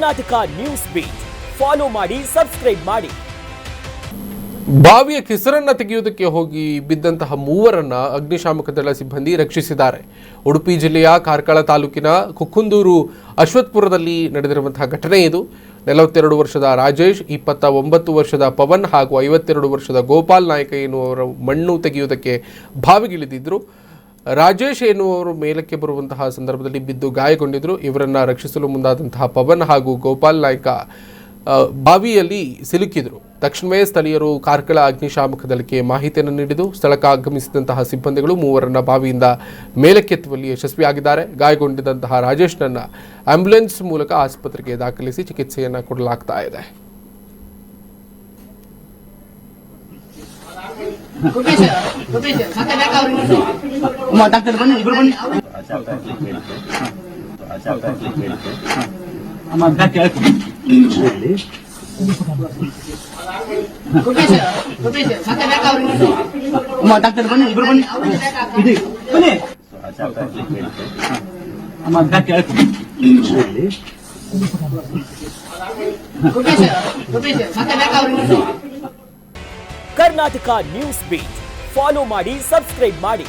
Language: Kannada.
ಕರ್ನಾಟಕ ನ್ಯೂಸ್ ಬೀಟ್ ಫಾಲೋ ಮಾಡಿ, ಸಬ್ಸ್ಕ್ರೈಬ್ ಮಾಡಿ. ಬಾವಿಯ ಕೆಸರನ್ನ ತೆಗೆಯುವುದಕ್ಕೆ ಹೋಗಿ ಬಿದ್ದಂತಹ ಮೂವರನ್ನ ಅಗ್ನಿಶಾಮಕ ದಳ ಸಿಬ್ಬಂದಿ ರಕ್ಷಿಸಿದ್ದಾರೆ. ಉಡುಪಿ ಜಿಲ್ಲೆಯ ಕಾರ್ಕಳ ತಾಲೂಕಿನ ಕುಕ್ಕುಂದೂರು ಅಶ್ವತ್ಪುರದಲ್ಲಿ ನಡೆದಿರುವಂತಹ ಘಟನೆ ಇದು. 42 ವರ್ಷದ ರಾಜೇಶ್, 29 ವರ್ಷದ ಪವನ್ ಹಾಗೂ 52 ವರ್ಷದ ಗೋಪಾಲ್ ನಾಯಕ ಎನ್ನುವರು ಮಣ್ಣು ತೆಗೆಯುವುದಕ್ಕೆ ಬಾವಿಗಿಳಿದಿದ್ರು. ರಾಜೇಶ್ ಎನ್ನುವರು ಮೇಲಕ್ಕೆ ಬರುವಂತಹ ಸಂದರ್ಭದಲ್ಲಿ ಬಿದ್ದು ಗಾಯಗೊಂಡಿದ್ರು. ಇವರನ್ನ ರಕ್ಷಿಸಲು ಮುಂದಾದಂತಹ ಪವನ್ ಹಾಗೂ ಗೋಪಾಲ್ ನಾಯ್ಕ ಬಾವಿಯಲ್ಲಿ ಸಿಲುಕಿದ್ರು. ತಕ್ಷಣವೇ ಸ್ಥಳೀಯರು ಕಾರ್ಕಳ ಅಗ್ನಿಶಾಮಕ ದಳಕ್ಕೆ ಮಾಹಿತಿಯನ್ನು ನೀಡಿದ್ದು ಸ್ಥಳಕ್ಕೆ ಆಗಮಿಸಿದಂತಹ ಸಿಬ್ಬಂದಿಗಳು ಮೂವರನ್ನ ಬಾವಿಯಿಂದ ಮೇಲಕ್ಕೆತ್ತುವಲ್ಲಿ ಯಶಸ್ವಿಯಾಗಿದ್ದಾರೆ. ಗಾಯಗೊಂಡಿದ್ದಂತಹ ರಾಜೇಶ್ನನ್ನ ಆಂಬ್ಯುಲೆನ್ಸ್ ಮೂಲಕ ಆಸ್ಪತ್ರೆಗೆ ದಾಖಲಿಸಿ ಚಿಕಿತ್ಸೆಯನ್ನು ಕೊಡಲಾಗ್ತಾ ಇದೆ. ಕರ್ನಾಟಕ ನ್ಯೂಸ್ ಬೀಟ್ ಫಾಲೋ ಮಾಡಿ, ಸಬ್ಸ್ಕ್ರೈಬ್ ಮಾಡಿ.